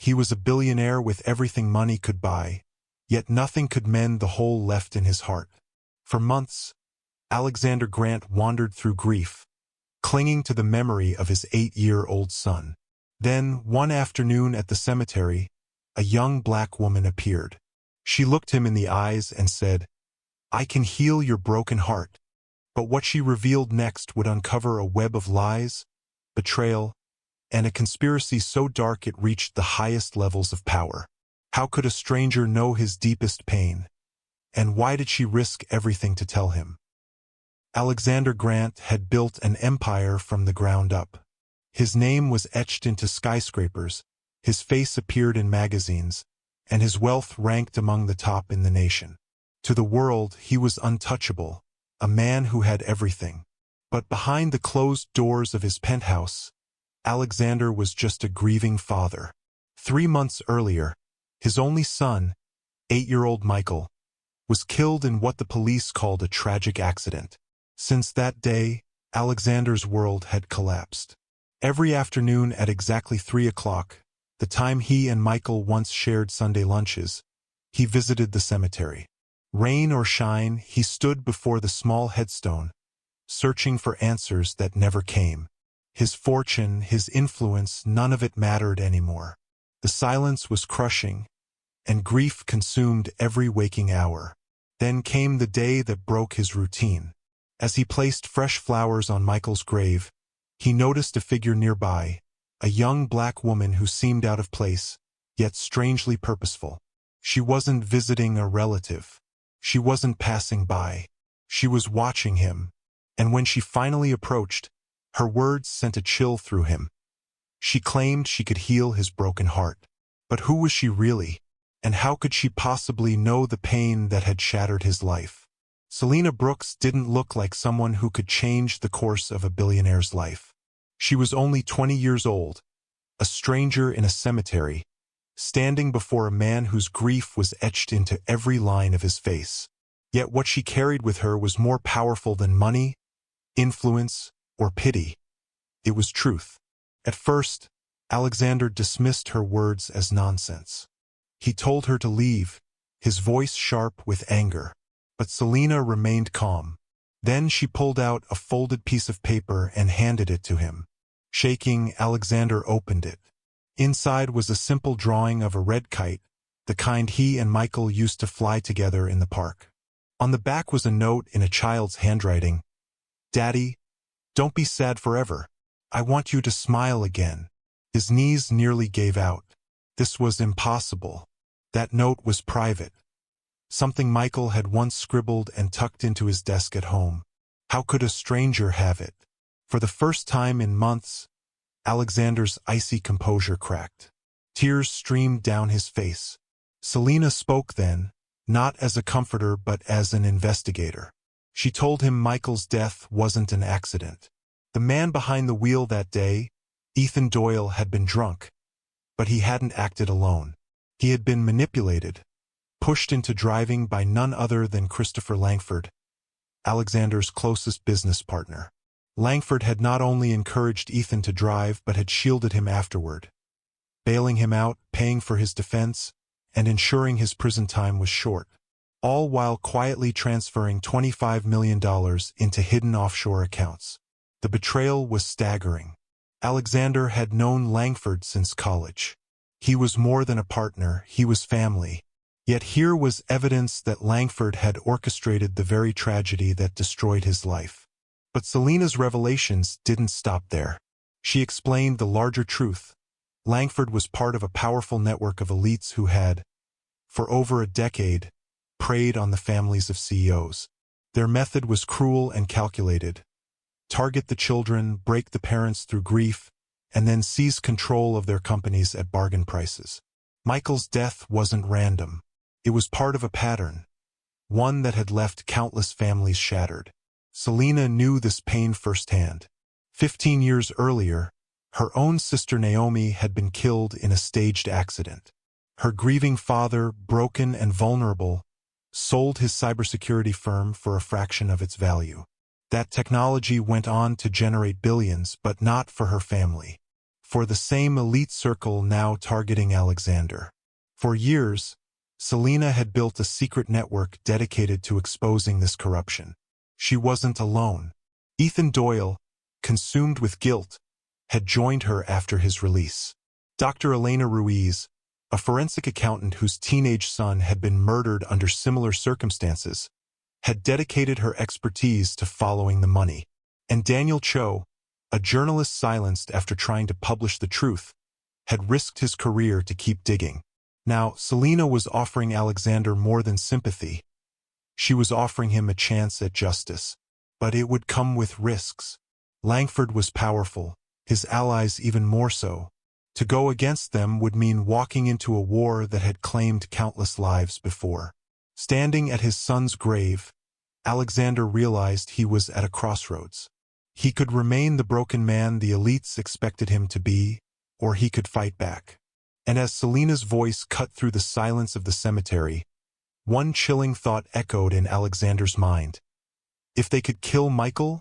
He was a billionaire with everything money could buy, yet nothing could mend the hole left in his heart. For months, Alexander Grant wandered through grief, clinging to the memory of his 8-year-old son. Then, one afternoon at the cemetery, a young black woman appeared. She looked him in the eyes and said, "I can heal your broken heart." But what she revealed next would uncover a web of lies, betrayal, and a conspiracy so dark it reached the highest levels of power. How could a stranger know his deepest pain? And why did she risk everything to tell him? Alexander Grant had built an empire from the ground up. His name was etched into skyscrapers, his face appeared in magazines, and his wealth ranked among the top in the nation. To the world, he was untouchable, a man who had everything. But behind the closed doors of his penthouse, Alexander was just a grieving father. 3 months earlier, his only son, 8-year-old Michael, was killed in what the police called a tragic accident. Since that day, Alexander's world had collapsed. Every afternoon at exactly 3 o'clock, the time he and Michael once shared Sunday lunches, he visited the cemetery. Rain or shine, he stood before the small headstone, searching for answers that never came. His fortune, his influence, none of it mattered anymore. The silence was crushing, and grief consumed every waking hour. Then came the day that broke his routine. As he placed fresh flowers on Michael's grave, he noticed a figure nearby, a young black woman who seemed out of place, yet strangely purposeful. She wasn't visiting a relative. She wasn't passing by. She was watching him, and when she finally approached, her words sent a chill through him. She claimed she could heal his broken heart. But who was she really? And how could she possibly know the pain that had shattered his life? Selena Brooks didn't look like someone who could change the course of a billionaire's life. She was only 20 years old, a stranger in a cemetery, standing before a man whose grief was etched into every line of his face. Yet what she carried with her was more powerful than money, influence, or pity. It was truth. At first, Alexander dismissed her words as nonsense. He told her to leave, his voice sharp with anger. But Selena remained calm. Then she pulled out a folded piece of paper and handed it to him. Shaking, Alexander opened it. Inside was a simple drawing of a red kite, the kind he and Michael used to fly together in the park. On the back was a note in a child's handwriting. "Daddy, don't be sad forever. I want you to smile again." His knees nearly gave out. This was impossible. That note was private. Something Michael had once scribbled and tucked into his desk at home. How could a stranger have it? For the first time in months, Alexander's icy composure cracked. Tears streamed down his face. Selena spoke then, not as a comforter but as an investigator. She told him Michael's death wasn't an accident. The man behind the wheel that day, Ethan Doyle, had been drunk, but he hadn't acted alone. He had been manipulated, pushed into driving by none other than Christopher Langford, Alexander's closest business partner. Langford had not only encouraged Ethan to drive but had shielded him afterward, bailing him out, paying for his defense, and ensuring his prison time was short, all while quietly transferring $25 million into hidden offshore accounts. The betrayal was staggering. Alexander had known Langford since college. He was more than a partner, he was family. Yet here was evidence that Langford had orchestrated the very tragedy that destroyed his life. But Selena's revelations didn't stop there. She explained the larger truth. Langford was part of a powerful network of elites who had, for over a decade, preyed on the families of CEOs. Their method was cruel and calculated. Target the children, break the parents through grief, and then seize control of their companies at bargain prices. Michael's death wasn't random. It was part of a pattern, one that had left countless families shattered. Selena knew this pain firsthand. 15 years earlier, her own sister Naomi had been killed in a staged accident. Her grieving father, broken and vulnerable, sold his cybersecurity firm for a fraction of its value. That technology went on to generate billions, but not for her family. for the same elite circle now targeting Alexander. For years, Selena had built a secret network dedicated to exposing this corruption. She wasn't alone. Ethan Doyle, consumed with guilt, had joined her after his release. Dr. Elena Ruiz, a forensic accountant whose teenage son had been murdered under similar circumstances, had dedicated her expertise to following the money. And Daniel Cho, a journalist silenced after trying to publish the truth, had risked his career to keep digging. Now, Selena was offering Alexander more than sympathy. She was offering him a chance at justice. But it would come with risks. Langford was powerful, his allies even more so. To go against them would mean walking into a war that had claimed countless lives before. Standing at his son's grave, Alexander realized he was at a crossroads. He could remain the broken man the elites expected him to be, or he could fight back. And as Selena's voice cut through the silence of the cemetery, one chilling thought echoed in Alexander's mind. If they could kill Michael,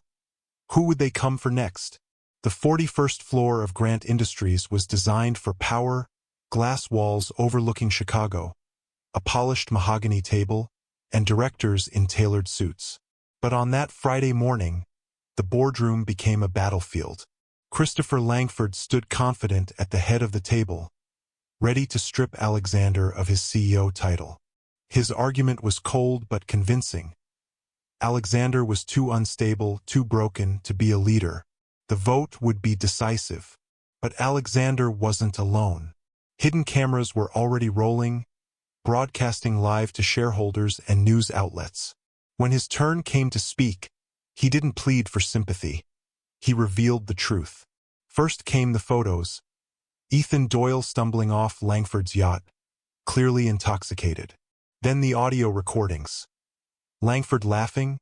who would they come for next? The 41st floor of Grant Industries was designed for power, glass walls overlooking Chicago, a polished mahogany table, and directors in tailored suits. But on that Friday morning, the boardroom became a battlefield. Christopher Langford stood confident at the head of the table, ready to strip Alexander of his CEO title. His argument was cold but convincing. Alexander was too unstable, too broken to be a leader. The vote would be decisive. But Alexander wasn't alone. Hidden cameras were already rolling, broadcasting live to shareholders and news outlets. When his turn came to speak, he didn't plead for sympathy. He revealed the truth. First came the photos. Ethan Doyle stumbling off Langford's yacht, clearly intoxicated. Then the audio recordings. Langford laughing,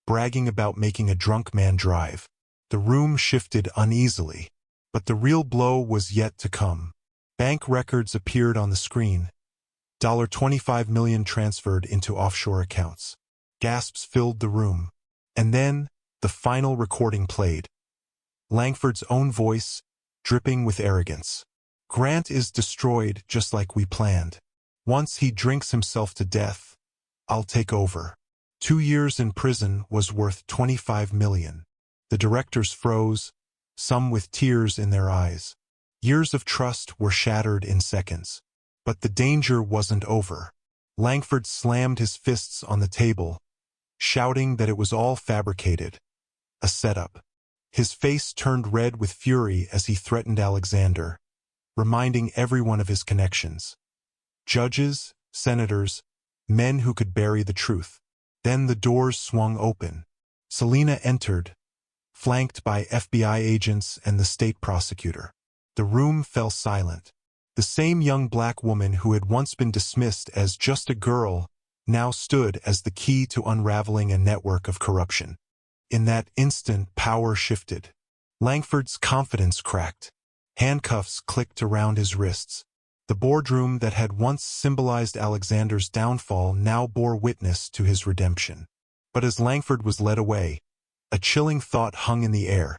bragging about making a drunk man drive. The room shifted uneasily. But the real blow was yet to come. Bank records appeared on the screen. $25 million transferred into offshore accounts. Gasps filled the room. And then, the final recording played. Langford's own voice, dripping with arrogance. Grant is destroyed just like we planned. Once he drinks himself to death, I'll take over. 2 years in prison was worth $25 million. The directors froze, some with tears in their eyes. Years of trust were shattered in seconds. But the danger wasn't over. Langford slammed his fists on the table, shouting that it was all fabricated. A setup. His face turned red with fury as he threatened Alexander, reminding everyone of his connections. Judges, senators, men who could bury the truth. Then the doors swung open. Selena entered, flanked by FBI agents and the state prosecutor. The room fell silent. The same young black woman who had once been dismissed as just a girl now stood as the key to unraveling a network of corruption. In that instant, power shifted. Langford's confidence cracked. Handcuffs clicked around his wrists. The boardroom that had once symbolized Alexander's downfall now bore witness to his redemption. But as Langford was led away, a chilling thought hung in the air.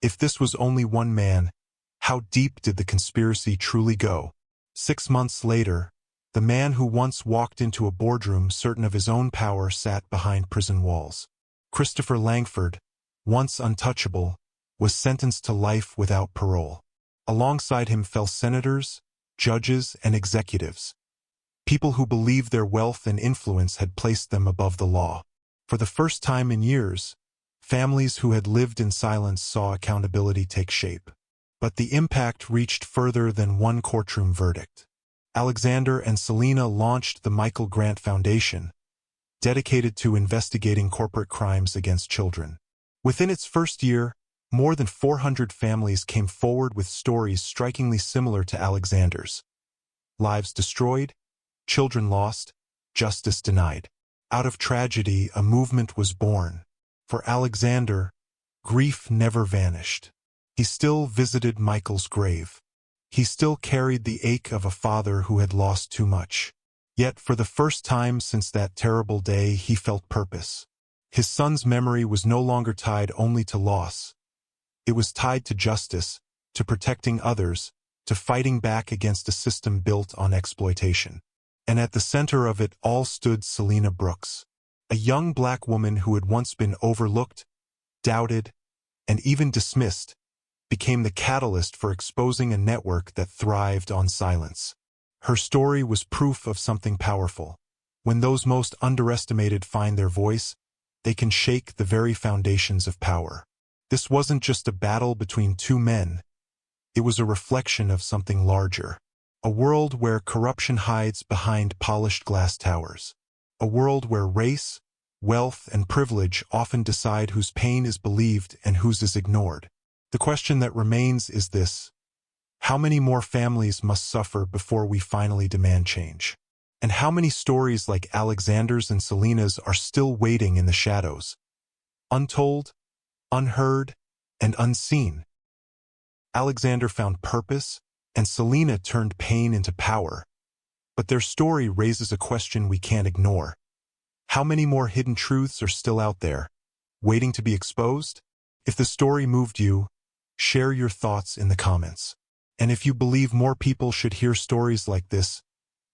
If this was only one man, how deep did the conspiracy truly go? 6 months later, the man who once walked into a boardroom certain of his own power sat behind prison walls. Christopher Langford, once untouchable, was sentenced to life without parole. Alongside him fell senators, judges, and executives. People who believed their wealth and influence had placed them above the law. For the first time in years, families who had lived in silence saw accountability take shape. But the impact reached further than one courtroom verdict. Alexander and Selena launched the Michael Grant Foundation, dedicated to investigating corporate crimes against children. Within its first year, more than 400 families came forward with stories strikingly similar to Alexander's. Lives destroyed, children lost, justice denied. Out of tragedy, a movement was born. For Alexander, grief never vanished. He still visited Michael's grave. He still carried the ache of a father who had lost too much. Yet for the first time since that terrible day, he felt purpose. His son's memory was no longer tied only to loss. It was tied to justice, to protecting others, to fighting back against a system built on exploitation. And at the center of it all stood Selena Brooks, a young black woman who had once been overlooked, doubted, and even dismissed, became the catalyst for exposing a network that thrived on silence. Her story was proof of something powerful. When those most underestimated find their voice, they can shake the very foundations of power. This wasn't just a battle between two men. It was a reflection of something larger. A world where corruption hides behind polished glass towers. A world where race, wealth, and privilege often decide whose pain is believed and whose is ignored. The question that remains is this: how many more families must suffer before we finally demand change? And how many stories like Alexander's and Selena's are still waiting in the shadows? Untold, unheard, and unseen. Alexander found purpose, and Selena turned pain into power. But their story raises a question we can't ignore. How many more hidden truths are still out there, waiting to be exposed? If the story moved you, share your thoughts in the comments. And if you believe more people should hear stories like this,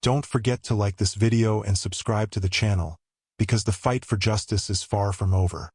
don't forget to like this video and subscribe to the channel, because the fight for justice is far from over.